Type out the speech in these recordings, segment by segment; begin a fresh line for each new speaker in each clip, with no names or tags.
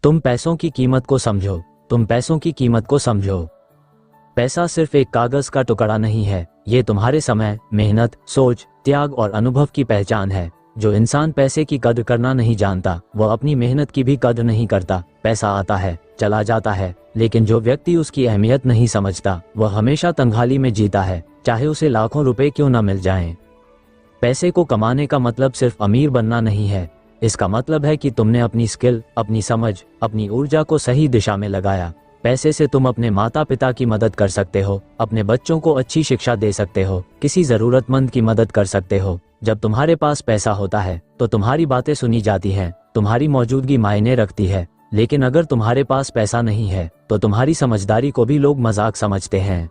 तुम पैसों की कीमत को समझो। तुम पैसों की कीमत को समझो। पैसा सिर्फ एक कागज का टुकड़ा नहीं है, ये तुम्हारे समय, मेहनत, सोच, त्याग और अनुभव की पहचान है। जो इंसान पैसे की कद्र करना नहीं जानता, वह अपनी मेहनत की भी कद्र नहीं करता। पैसा आता है, चला जाता है, लेकिन जो व्यक्ति उसकी अहमियत नहीं समझता, वह हमेशा तंगहाली में जीता है, चाहे उसे लाखों रुपए क्यों न मिल जाएं। पैसे को कमाने का मतलब सिर्फ अमीर बनना नहीं है। इसका मतलब है कि तुमने अपनी स्किल, अपनी समझ, अपनी ऊर्जा को सही दिशा में लगाया। पैसे से तुम अपने माता पिता की मदद कर सकते हो, अपने बच्चों को अच्छी शिक्षा दे सकते हो, किसी जरूरतमंद की मदद कर सकते हो। जब तुम्हारे पास पैसा होता है तो तुम्हारी बातें सुनी जाती हैं, तुम्हारी मौजूदगी मायने रखती है। लेकिन अगर तुम्हारे पास पैसा नहीं है तो तुम्हारी समझदारी को भी लोग मजाक समझते हैं।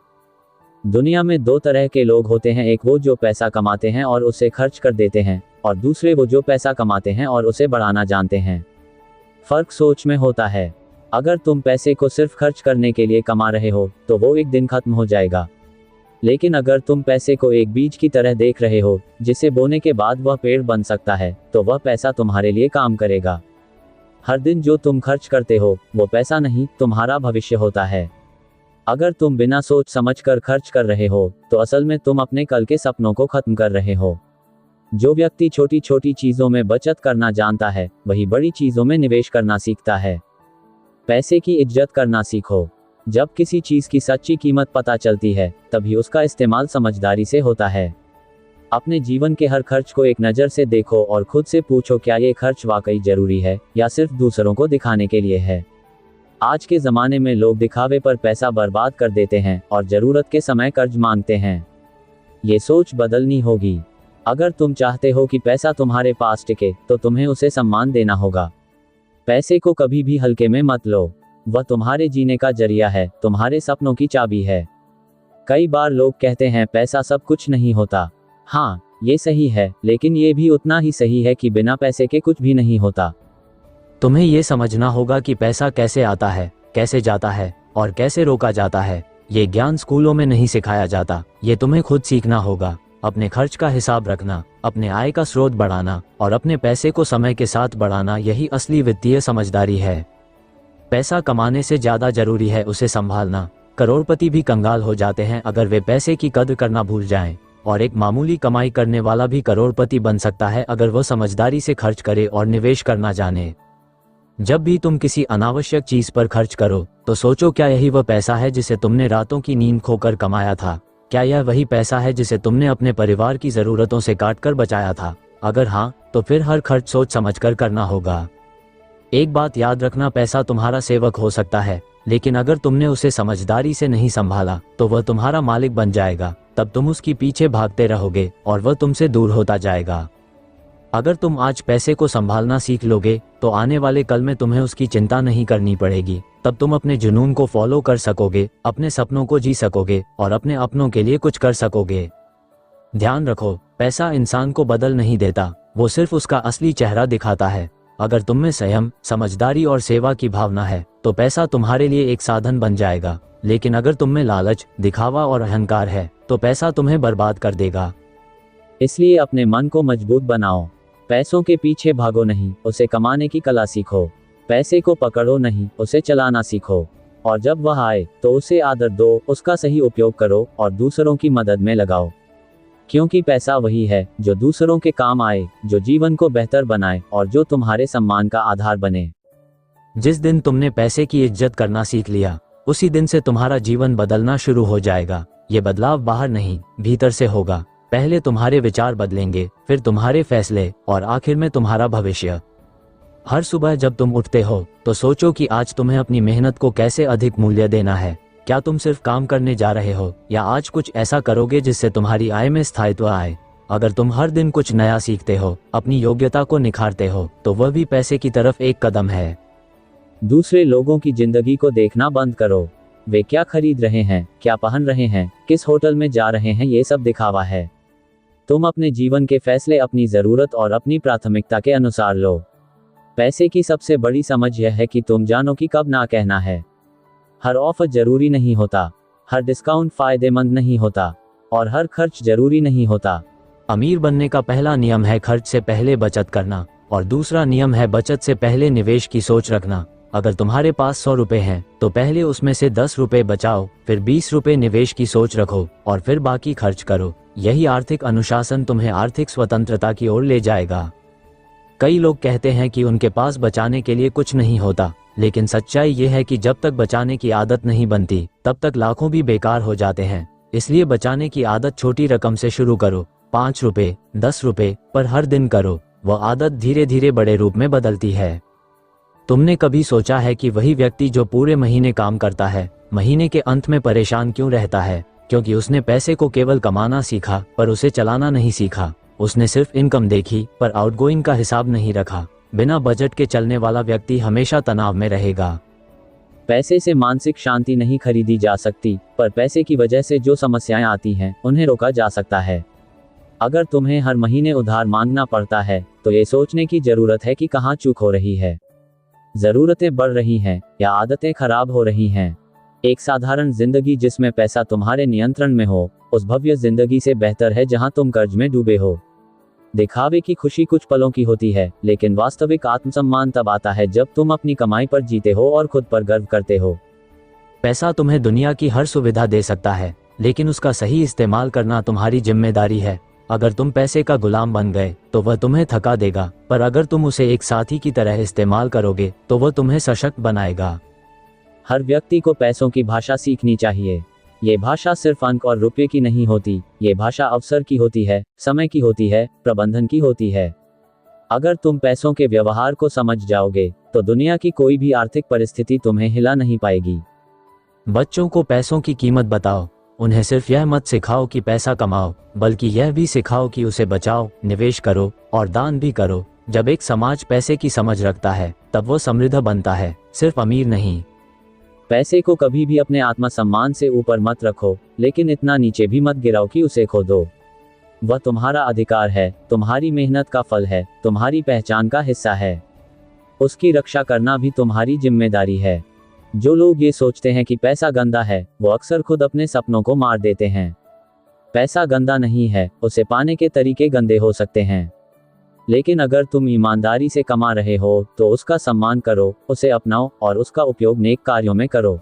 दुनिया में दो तरह के लोग होते हैं, एक वो जो पैसा कमाते हैं और उसे खर्च कर देते हैं, और दूसरे वो जो पैसा कमाते हैं और उसे बढ़ाना जानते हैं। फर्क सोच में होता है। अगर तुम पैसे को सिर्फ खर्च करने के लिए कमा रहे हो तो वो एक दिन खत्म हो जाएगा। लेकिन अगर तुम पैसे को एक बीज की तरह देख रहे हो, जिसे बोने के बाद वह पेड़ बन सकता है, तो वह पैसा तुम्हारे लिए काम करेगा। हर दिन जो तुम खर्च करते हो वो पैसा नहीं, तुम्हारा भविष्य होता है। अगर तुम बिना सोच समझ कर खर्च कर रहे हो तो असल में तुम अपने कल के सपनों को खत्म कर रहे हो। जो व्यक्ति छोटी छोटी चीजों में बचत करना जानता है, वही बड़ी चीजों में निवेश करना सीखता है। पैसे की इज्जत करना सीखो। जब किसी चीज की सच्ची कीमत पता चलती है, तभी उसका इस्तेमाल समझदारी से होता है। अपने जीवन के हर खर्च को एक नज़र से देखो और खुद से पूछो, क्या ये खर्च वाकई जरूरी है या सिर्फ दूसरों को दिखाने के लिए है। आज के ज़माने में लोग दिखावे पर पैसा बर्बाद कर देते हैं और ज़रूरत के समय कर्ज मांगते हैं। ये सोच बदलनी होगी। अगर तुम चाहते हो कि पैसा तुम्हारे पास टिके तो तुम्हें उसे सम्मान देना होगा। पैसे को कभी भी हल्के में मत लो। वह तुम्हारे जीने का जरिया है, तुम्हारे सपनों की चाबी है। कई बार लोग कहते हैं पैसा सब कुछ नहीं होता। हाँ, ये सही है, लेकिन ये भी उतना ही सही है कि बिना पैसे के कुछ भी नहीं होता।
तुम्हें ये समझना होगा कि पैसा कैसे आता है, कैसे जाता है और कैसे रोका जाता है। ये ज्ञान स्कूलों में नहीं सिखाया जाता, ये तुम्हें खुद सीखना होगा। अपने खर्च का हिसाब रखना, अपने आय का स्रोत बढ़ाना और अपने पैसे को समय के साथ बढ़ाना, यही असली वित्तीय समझदारी है। पैसा कमाने से ज्यादा जरूरी है उसे संभालना। करोड़पति भी कंगाल हो जाते हैं अगर वे पैसे की कद्र करना भूल जाएं, और एक मामूली कमाई करने वाला भी करोड़पति बन सकता है अगर वह समझदारी से खर्च करे और निवेश करना जाने। जब भी तुम किसी अनावश्यक चीज पर खर्च करो तो सोचो, क्या यही वह पैसा है जिसे तुमने रातों की नींद खोकर कमाया था? क्या यह वही पैसा है जिसे तुमने अपने परिवार की जरूरतों से काट कर बचाया था? अगर हाँ, तो फिर हर खर्च सोच समझकर करना होगा। एक बात याद रखना, पैसा तुम्हारा सेवक हो सकता है, लेकिन अगर तुमने उसे समझदारी से नहीं संभाला तो वह तुम्हारा मालिक बन जाएगा। तब तुम उसके पीछे भागते रहोगे और वह तुमसे दूर होता जाएगा। अगर तुम आज पैसे को संभालना सीख लोगे तो आने वाले कल में तुम्हें उसकी चिंता नहीं करनी पड़ेगी। तब तुम अपने जुनून को फॉलो कर सकोगे, अपने सपनों को जी सकोगे और अपने अपनों के लिए कुछ कर सकोगे। ध्यान रखो, पैसा इंसान को बदल नहीं देता, वो सिर्फ उसका असली चेहरा दिखाता है। अगर तुम में संयम, समझदारी और सेवा की भावना है तो पैसा तुम्हारे लिए एक साधन बन जाएगा। लेकिन अगर तुम में लालच, दिखावा और अहंकार है तो पैसा तुम्हें बर्बाद कर देगा।
इसलिए अपने मन को मजबूत बनाओ। पैसों के पीछे भागो नहीं, उसे कमाने की कला सीखो। पैसे को पकड़ो नहीं, उसे चलाना सीखो। और जब वह आए तो उसे आदर दो, उसका सही उपयोग करो और दूसरों की मदद में लगाओ। क्योंकि पैसा वही है जो दूसरों के काम आए, जो जीवन को बेहतर बनाए और जो तुम्हारे सम्मान का आधार बने।
जिस दिन तुमने पैसे की इज्जत करना सीख लिया, उसी दिन से तुम्हारा जीवन बदलना शुरू हो जाएगा। ये बदलाव बाहर नहीं, भीतर से होगा। पहले तुम्हारे विचार बदलेंगे, फिर तुम्हारे फैसले और आखिर में तुम्हारा भविष्य। हर सुबह जब तुम उठते हो तो सोचो कि आज तुम्हें अपनी मेहनत को कैसे अधिक मूल्य देना है। क्या तुम सिर्फ काम करने जा रहे हो या आज कुछ ऐसा करोगे जिससे तुम्हारी आय में स्थायित्व आए? अगर तुम हर दिन कुछ नया सीखते हो, अपनी योग्यता को निखारते हो, तो वह भी पैसे की तरफ एक कदम है।
दूसरे लोगों की जिंदगी को देखना बंद करो। वे क्या खरीद रहे हैं, क्या पहन रहे हैं, किस होटल में जा रहे हैं, ये सब दिखावा है। तुम अपने जीवन के फैसले अपनी जरूरत और अपनी प्राथमिकता के अनुसार लो। पैसे की सबसे बड़ी समझ यह है कि तुम जानो कि कब ना कहना है। हर ऑफर जरूरी नहीं होता, हर डिस्काउंट फायदेमंद नहीं होता और हर खर्च जरूरी नहीं होता।
अमीर बनने का पहला नियम है खर्च से पहले बचत करना और दूसरा नियम है बचत से पहले निवेश की सोच रखना। अगर तुम्हारे पास 100 रुपए हैं तो पहले उसमें से 10 रुपए बचाओ, फिर 20 रुपए निवेश की सोच रखो और फिर बाकी खर्च करो। यही आर्थिक अनुशासन तुम्हें आर्थिक स्वतंत्रता की ओर ले जाएगा। कई लोग कहते हैं कि उनके पास बचाने के लिए कुछ नहीं होता, लेकिन सच्चाई ये है कि जब तक बचाने की आदत नहीं बनती तब तक लाखों भी बेकार हो जाते हैं। इसलिए बचाने की आदत छोटी रकम से शुरू करो, 5 रुपए, 10 रुपए पर हर दिन करो। वह आदत धीरे धीरे बड़े रूप में बदलती है। तुमने कभी सोचा है कि वही व्यक्ति जो पूरे महीने काम करता है, महीने के अंत में परेशान क्यों रहता है? क्योंकि उसने पैसे को केवल कमाना सीखा पर उसे चलाना नहीं सीखा। उसने सिर्फ इनकम देखी पर आउटगोइंग का हिसाब नहीं रखा। बिना बजट के चलने वाला व्यक्ति हमेशा तनाव में रहेगा।
पैसे से मानसिक शांति नहीं खरीदी जा सकती, पर पैसे की वजह से जो समस्याएं आती हैं उन्हें रोका जा सकता है। अगर तुम्हें हर महीने उधार मांगना पड़ता है तो ये सोचने की जरूरत है कि कहाँ चूक हो रही है। जरूरतें बढ़ रही हैं या आदतें खराब हो रही हैं। एक साधारण जिंदगी जिसमें पैसा तुम्हारे नियंत्रण में हो, उस भव्य जिंदगी से बेहतर है जहां तुम कर्ज में डूबे हो। दिखावे की खुशी कुछ पलों की होती है, लेकिन वास्तविक आत्मसम्मान तब आता है जब तुम अपनी कमाई पर जीते हो और खुद पर गर्व करते हो।
पैसा तुम्हें दुनिया की हर सुविधा दे सकता है, लेकिन उसका सही इस्तेमाल करना तुम्हारी जिम्मेदारी है। अगर तुम पैसे का गुलाम बन गए तो वह तुम्हें थका देगा, पर अगर तुम उसे एक साथी की तरह इस्तेमाल करोगे तो वह तुम्हें सशक्त बनाएगा।
हर व्यक्ति को पैसों की भाषा सीखनी चाहिए। ये भाषा सिर्फ अंक और रुपये की नहीं होती, ये भाषा अवसर की होती है, समय की होती है, प्रबंधन की होती है। अगर तुम पैसों के व्यवहार को समझ जाओगे तो दुनिया की कोई भी आर्थिक परिस्थिति तुम्हें हिला नहीं पाएगी।
बच्चों को पैसों की कीमत बताओ। उन्हें सिर्फ यह मत सिखाओ कि पैसा कमाओ, बल्कि यह भी सिखाओ कि उसे बचाओ, निवेश करो और दान भी करो। जब एक समाज पैसे की समझ रखता है तब वो समृद्ध बनता है, सिर्फ अमीर नहीं।
पैसे को कभी भी अपने आत्मसम्मान से ऊपर मत रखो, लेकिन इतना नीचे भी मत गिराओ कि उसे खो दो। वह तुम्हारा अधिकार है, तुम्हारी मेहनत का फल है, तुम्हारी पहचान का हिस्सा है। उसकी रक्षा करना भी तुम्हारी जिम्मेदारी है। जो लोग ये सोचते हैं कि पैसा गंदा है, वो अक्सर खुद अपने सपनों को मार देते हैं। पैसा गंदा नहीं है, उसे पाने के तरीके गंदे हो सकते हैं। लेकिन अगर तुम ईमानदारी से कमा रहे हो तो उसका सम्मान करो, उसे अपनाओ और उसका उपयोग नेक कार्यों में करो।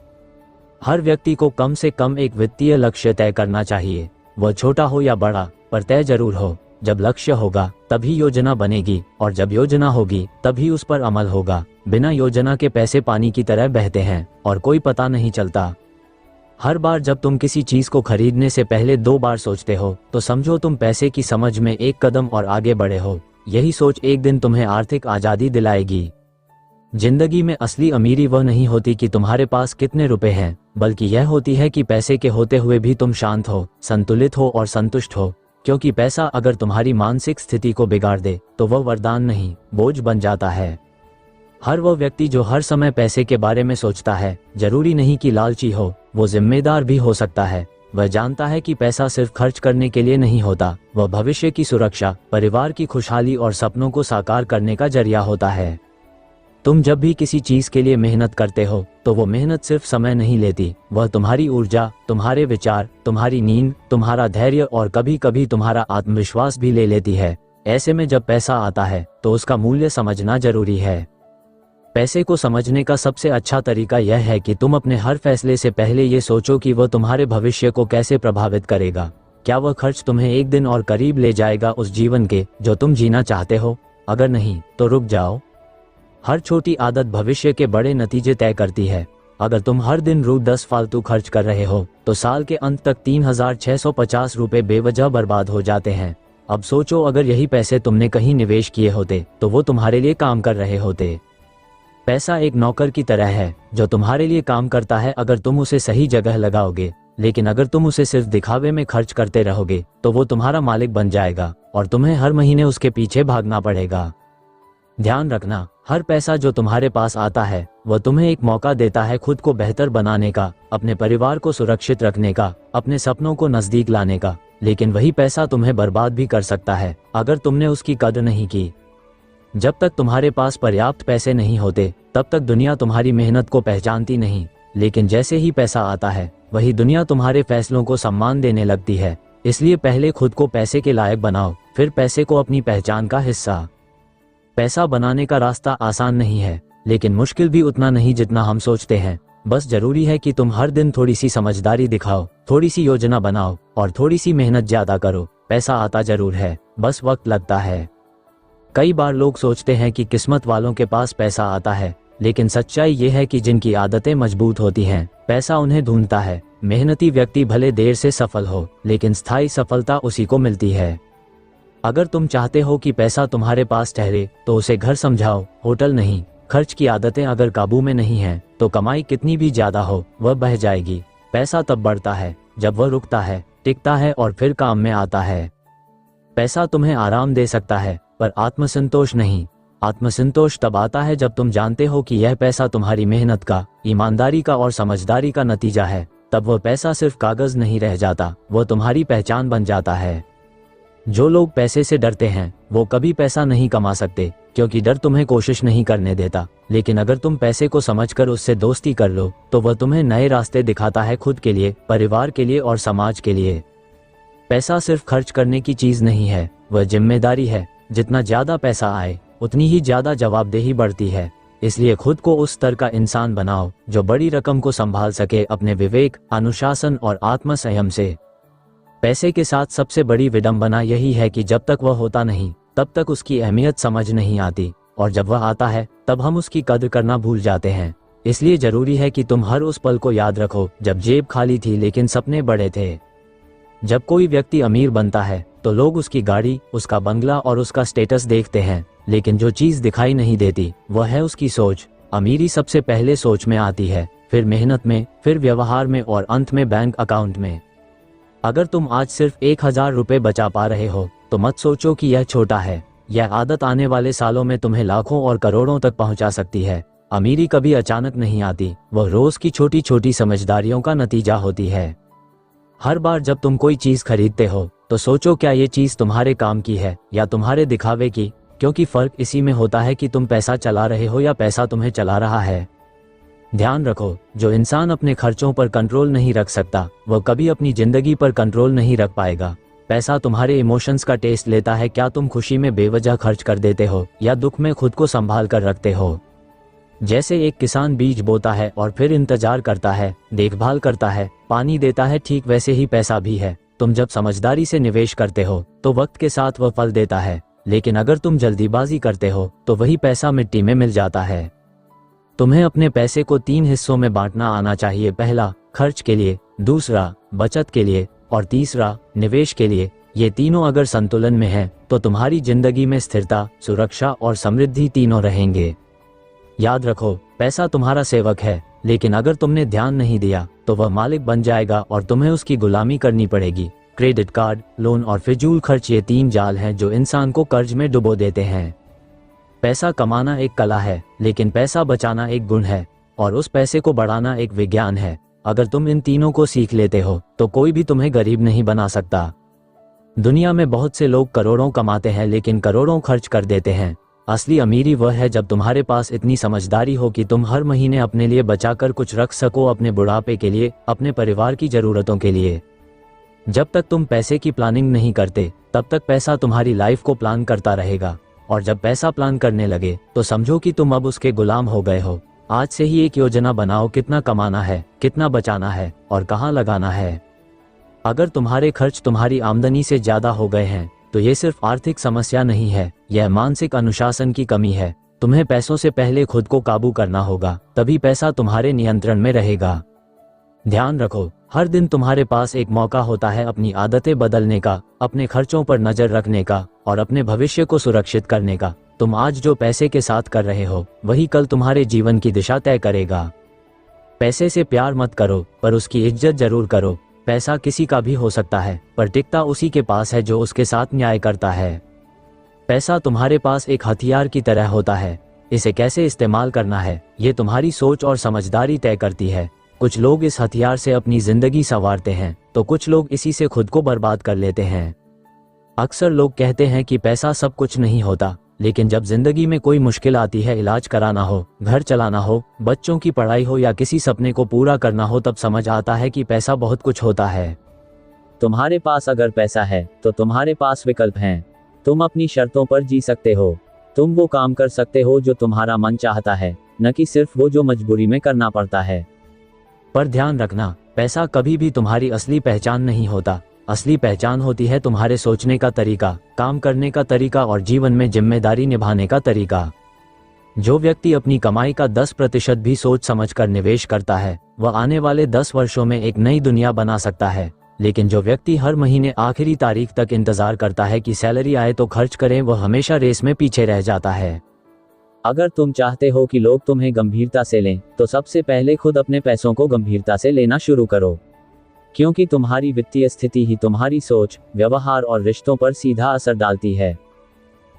हर व्यक्ति को कम से कम एक वित्तीय लक्ष्य तय करना चाहिए। वह छोटा हो या बड़ा, पर तय जरूर हो। जब लक्ष्य होगा तभी योजना बनेगी, और जब योजना होगी तभी उस पर अमल होगा। बिना योजना के पैसे पानी की तरह बहते हैं और कोई पता नहीं चलता। हर बार जब तुम किसी चीज को खरीदने से पहले 2 बार सोचते हो तो समझो तुम पैसे की समझ में एक कदम और आगे बढ़े हो। यही सोच एक दिन तुम्हें आर्थिक आजादी दिलाएगी। जिंदगी में असली अमीरी वह नहीं होती कि तुम्हारे पास कितने रुपए हैं, बल्कि यह होती है कि पैसे के होते हुए भी तुम शांत हो, संतुलित हो और संतुष्ट हो। क्योंकि पैसा अगर तुम्हारी मानसिक स्थिति को बिगाड़ दे तो वह वरदान नहीं, बोझ बन जाता है। हर वह व्यक्ति जो हर समय पैसे के बारे में सोचता है, जरूरी नहीं कि लालची हो, वो जिम्मेदार भी हो सकता है। वह जानता है कि पैसा सिर्फ खर्च करने के लिए नहीं होता, वह भविष्य की सुरक्षा, परिवार की खुशहाली और सपनों को साकार करने का जरिया होता है। तुम जब भी किसी चीज के लिए मेहनत करते हो तो वो मेहनत सिर्फ समय नहीं लेती, वह तुम्हारी ऊर्जा, तुम्हारे विचार, तुम्हारी नींद, तुम्हारा धैर्य और कभी कभी तुम्हारा आत्मविश्वास भी ले लेती है। ऐसे में जब पैसा आता है तो उसका मूल्य समझना जरूरी है। पैसे को समझने का सबसे अच्छा तरीका यह है कि तुम अपने हर फैसले से पहले ये सोचो कि वह तुम्हारे भविष्य को कैसे प्रभावित करेगा। क्या वह खर्च तुम्हें एक दिन और करीब ले जाएगा उस जीवन के जो तुम जीना चाहते हो? अगर नहीं तो रुक जाओ। हर छोटी आदत भविष्य के बड़े नतीजे तय करती है। अगर तुम हर दिन रोज 10 फालतू खर्च कर रहे हो तो साल के अंत तक 3650 रुपए बेवजह बर्बाद हो जाते हैं। अब सोचो, अगर यही पैसे तुमने कहीं निवेश किए होते तो वो तुम्हारे लिए काम कर रहे होते। पैसा एक नौकर की तरह है जो तुम्हारे लिए काम करता है अगर तुम उसे सही जगह लगाओगे, लेकिन अगर तुम उसे सिर्फ दिखावे में खर्च करते रहोगे तो वो तुम्हारा मालिक बन जाएगा और तुम्हें हर महीने उसके पीछे भागना पड़ेगा। ध्यान रखना, हर पैसा जो तुम्हारे पास आता है वह तुम्हें एक मौका देता है खुद को बेहतर बनाने का, अपने परिवार को सुरक्षित रखने का, अपने सपनों को नजदीक लाने का। लेकिन वही पैसा तुम्हें बर्बाद भी कर सकता है अगर तुमने उसकी कदर नहीं की। जब तक तुम्हारे पास पर्याप्त पैसे नहीं होते तब तक दुनिया तुम्हारी मेहनत को पहचानती नहीं, लेकिन जैसे ही पैसा आता है वही दुनिया तुम्हारे फैसलों को सम्मान देने लगती है। इसलिए पहले खुद को पैसे के लायक बनाओ, फिर पैसे को अपनी पहचान का हिस्सा। पैसा बनाने का रास्ता आसान नहीं है, लेकिन मुश्किल भी उतना नहीं जितना हम सोचते हैं। बस जरूरी है कि तुम हर दिन थोड़ी सी समझदारी दिखाओ, थोड़ी सी योजना बनाओ और थोड़ी सी मेहनत ज्यादा करो। पैसा आता जरूर है, बस वक्त लगता है। कई बार लोग सोचते हैं कि किस्मत वालों के पास पैसा आता है, लेकिन सच्चाई ये है कि जिनकी आदतें मजबूत होती हैं, पैसा उन्हें ढूंढता है। मेहनती व्यक्ति भले देर से सफल हो, लेकिन स्थायी सफलता उसी को मिलती है। अगर तुम चाहते हो कि पैसा तुम्हारे पास ठहरे, तो उसे घर समझाओ, होटल नहीं। खर्च की आदतें अगर काबू में नहीं हैं, तो कमाई कितनी भी ज्यादा हो, वह बह जाएगी। पैसा तब बढ़ता है जब वह रुकता है, टिकता है और फिर काम में आता है। पैसा तुम्हें आराम दे सकता है, पर आत्मसंतोष नहीं। आत्मसंतोष तब आता है जब तुम जानते हो कि यह पैसा तुम्हारी मेहनत का, ईमानदारी का और समझदारी का नतीजा है। तब वह पैसा सिर्फ कागज नहीं रह जाता, वह तुम्हारी पहचान बन जाता है। जो लोग पैसे से डरते हैं, वो कभी पैसा नहीं कमा सकते, क्योंकि डर तुम्हें कोशिश नहीं करने देता। लेकिन अगर तुम पैसे को समझकर उससे दोस्ती कर लो, तो वह तुम्हें नए रास्ते दिखाता है, खुद के लिए, परिवार के लिए और समाज के लिए। पैसा सिर्फ खर्च करने की चीज नहीं है, वह जिम्मेदारी है। जितना ज्यादा पैसा आए, उतनी ही ज्यादा जवाबदेही बढ़ती है। इसलिए खुद को उस स्तर का इंसान बनाओ जो बड़ी रकम को संभाल सके, अपने विवेक, अनुशासन और आत्मसंयम से। पैसे के साथ सबसे बड़ी विडंबना यही है कि जब तक वह होता नहीं, तब तक उसकी अहमियत समझ नहीं आती, और जब वह आता है, तब हम उसकी कद्र करना भूल जाते हैं। इसलिए जरूरी है कि तुम हर उस पल को याद रखो जब जेब खाली थी लेकिन सपने बड़े थे। जब कोई व्यक्ति अमीर बनता है, तो लोग उसकी गाड़ी, उसका बंगला और उसका स्टेटस देखते हैं, लेकिन जो चीज दिखाई नहीं देती, वह है उसकी सोच। अमीरी सबसे पहले सोच में आती है, फिर मेहनत में, फिर व्यवहार में और अंत में बैंक अकाउंट में। अगर तुम आज सिर्फ 1000 रुपए बचा पा रहे हो, तो मत सोचो कि यह छोटा है। यह आदत आने वाले सालों में तुम्हें लाखों और करोड़ों तक पहुंचा सकती है। अमीरी कभी अचानक नहीं आती, वह रोज की छोटी छोटी समझदारियों का नतीजा होती है। हर बार जब तुम कोई चीज खरीदते हो, तो सोचो क्या ये चीज तुम्हारे काम की है या तुम्हारे दिखावे की, क्योंकि फर्क इसी में होता है कि तुम पैसा चला रहे हो या पैसा तुम्हें चला रहा है। ध्यान रखो, जो इंसान अपने खर्चों पर कंट्रोल नहीं रख सकता, वह कभी अपनी जिंदगी पर कंट्रोल नहीं रख पाएगा। पैसा तुम्हारे इमोशंस का टेस्ट लेता है। क्या तुम खुशी में बेवजह खर्च कर देते हो या दुख में खुद को संभाल कर रखते हो? जैसे एक किसान बीज बोता है और फिर इंतजार करता है, देखभाल करता है, पानी देता है, ठीक वैसे ही पैसा भी है। तुम जब समझदारी से निवेश करते हो, तो वक्त के साथ वह फल देता है, लेकिन अगर तुम जल्दीबाजी करते हो, तो वही पैसा मिट्टी में मिल जाता है। तुम्हें अपने पैसे को 3 हिस्सों में बांटना आना चाहिए। पहला, खर्च के लिए, दूसरा, बचत के लिए और तीसरा, निवेश के लिए। ये तीनों अगर संतुलन में हैं, तो तुम्हारी जिंदगी में स्थिरता, सुरक्षा और समृद्धि तीनों रहेंगे। याद रखो, पैसा तुम्हारा सेवक है, लेकिन अगर तुमने ध्यान नहीं दिया, तो वह मालिक बन जाएगा और तुम्हें उसकी गुलामी करनी पड़ेगी। क्रेडिट कार्ड, लोन और फिजूल खर्च, ये 3 जाल हैं जो इंसान को कर्ज में डुबो देते हैं। पैसा कमाना एक कला है, लेकिन पैसा बचाना एक गुण है, और उस पैसे को बढ़ाना एक विज्ञान है। अगर तुम इन तीनों को सीख लेते हो, तो कोई भी तुम्हें गरीब नहीं बना सकता। दुनिया में बहुत से लोग करोड़ों कमाते हैं, लेकिन करोड़ों खर्च कर देते हैं। असली अमीरी वह है जब तुम्हारे पास इतनी समझदारी हो कि तुम हर महीने अपने लिए बचाकर कुछ रख सको, अपने बुढ़ापे के लिए, अपने परिवार की जरूरतों के लिए। जब तक तुम पैसे की प्लानिंग नहीं करते, तब तक पैसा तुम्हारी लाइफ को प्लान करता रहेगा, और जब पैसा प्लान करने लगे, तो समझो कि तुम अब उसके गुलाम हो गए हो। आज से ही एक योजना बनाओ, कितना कमाना है, कितना बचाना है और कहाँ लगाना है। अगर तुम्हारे खर्च तुम्हारी आमदनी से ज्यादा हो गए हैं, तो ये सिर्फ आर्थिक समस्या नहीं है, यह मानसिक अनुशासन की कमी है। तुम्हें पैसों से पहले खुद को काबू करना होगा, तभी पैसा तुम्हारे नियंत्रण में रहेगा। ध्यान रखो, हर दिन तुम्हारे पास एक मौका होता है अपनी आदतें बदलने का, अपने खर्चों पर नजर रखने का और अपने भविष्य को सुरक्षित करने का। तुम आज जो पैसे के साथ कर रहे हो, वही कल तुम्हारे जीवन की दिशा तय करेगा। पैसे से प्यार मत करो, पर उसकी इज्जत जरूर करो। पैसा किसी का भी हो सकता है, पर टिकता उसी के पास है जो उसके साथ न्याय करता है। पैसा तुम्हारे पास एक हथियार की तरह होता है। इसे कैसे इस्तेमाल करना है, ये तुम्हारी सोच और समझदारी तय करती है। कुछ लोग इस हथियार से अपनी जिंदगी संवारते हैं, तो कुछ लोग इसी से खुद को बर्बाद कर लेते हैं। अक्सर लोग कहते हैं कि पैसा सब कुछ नहीं होता, लेकिन जब जिंदगी में कोई मुश्किल आती है, इलाज कराना हो, घर चलाना हो, बच्चों की पढ़ाई हो या किसी सपने को पूरा करना हो, तब समझ आता है कि पैसा बहुत कुछ होता है।
तुम्हारे पास अगर पैसा है, तो तुम्हारे पास विकल्प हैं। तुम अपनी शर्तों पर जी सकते हो। तुम वो काम कर सकते हो जो तुम्हारा मन चाहता है, न कि सिर्फ वो जो मजबूरी में करना पड़ता है।
पर ध्यान रखना, पैसा कभी भी तुम्हारी असली पहचान नहीं होता। असली पहचान होती है तुम्हारे सोचने का तरीका, काम करने का तरीका और जीवन में जिम्मेदारी निभाने का तरीका। जो व्यक्ति अपनी कमाई का 10% भी सोच समझकर निवेश करता है, वह आने वाले 10 वर्षों में एक नई दुनिया बना सकता है। लेकिन जो व्यक्ति हर महीने आखिरी तारीख तक इंतजार करता है कि सैलरी आए तो खर्च करें, वह हमेशा रेस में पीछे रह जाता है।
अगर तुम चाहते हो कि लोग तुम्हें गंभीरता से लें, तो सबसे पहले खुद अपने पैसों को गंभीरता से लेना शुरू करो। क्योंकि तुम्हारी वित्तीय स्थिति ही तुम्हारी सोच, व्यवहार और रिश्तों पर सीधा असर डालती है।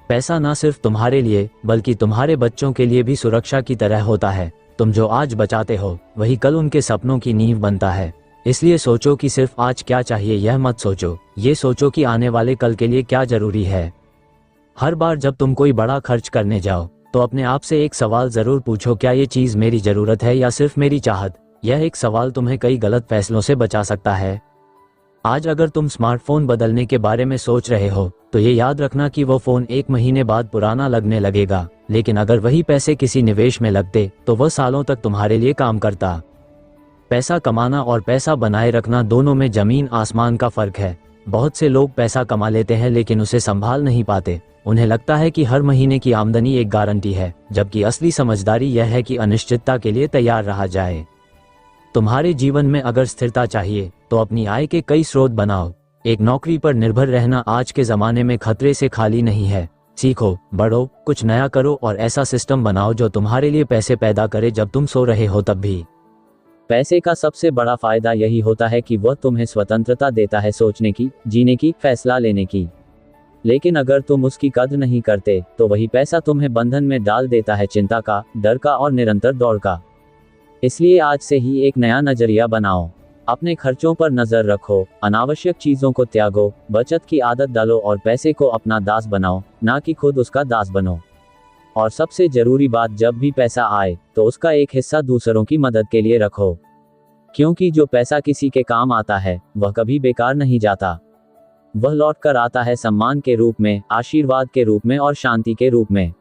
पैसा ना सिर्फ तुम्हारे लिए बल्कि तुम्हारे बच्चों के लिए भी सुरक्षा की तरह होता है। तुम जो आज बचाते हो वही कल उनके सपनों की नींव बनता है। इसलिए सोचो कि सिर्फ आज क्या चाहिए यह मत सोचो, ये सोचो कि आने वाले कल के लिए क्या जरूरी है। हर बार जब तुम कोई बड़ा खर्च करने जाओ तो अपने आप से एक सवाल जरूर पूछो, क्या ये चीज मेरी जरूरत है या सिर्फ मेरी चाहत। यह एक सवाल तुम्हें कई गलत फैसलों से बचा सकता है। आज अगर तुम स्मार्टफोन बदलने के बारे में सोच रहे हो तो ये याद रखना कि वो फोन 1 महीने बाद पुराना लगने लगेगा, लेकिन अगर वही पैसे किसी निवेश में लगते तो वह सालों तक तुम्हारे लिए काम करता। पैसा कमाना और पैसा बनाए रखना दोनों में जमीन आसमान का फर्क है। बहुत से लोग पैसा कमा लेते हैं लेकिन उसे संभाल नहीं पाते। उन्हें लगता है कि हर महीने की आमदनी एक गारंटी है, जबकि असली समझदारी यह है कि अनिश्चितता के लिए तैयार रहा जाए। तुम्हारे जीवन में अगर स्थिरता चाहिए तो अपनी आय के कई स्रोत बनाओ। एक नौकरी पर निर्भर रहना आज के जमाने में खतरे से खाली नहीं है। सीखो, बढ़ो, कुछ नया करो और ऐसा सिस्टम बनाओ जो तुम्हारे लिए पैसे पैदा करे जब तुम सो रहे हो तब भी।
पैसे का सबसे बड़ा फायदा यही होता है कि वह तुम्हें स्वतंत्रता देता है सोचने की, जीने की, फैसला लेने की। लेकिन अगर तुम उसकी कद्र नहीं करते तो वही पैसा तुम्हें बंधन में डाल देता है, चिंता का, डर का और निरंतर दौड़ का। इसलिए आज से ही एक नया नजरिया बनाओ। अपने खर्चों पर नजर रखो, अनावश्यक चीजों को त्यागो, बचत की आदत डालो और पैसे को अपना दास बनाओ, ना कि खुद उसका दास बनो। और सबसे जरूरी बात, जब भी पैसा आए तो उसका एक हिस्सा दूसरों की मदद के लिए रखो। क्योंकि जो पैसा किसी के काम आता है वह कभी बेकार नहीं जाता। वह लौट कर आता है सम्मान के रूप में, आशीर्वाद के रूप में और शांति के रूप में।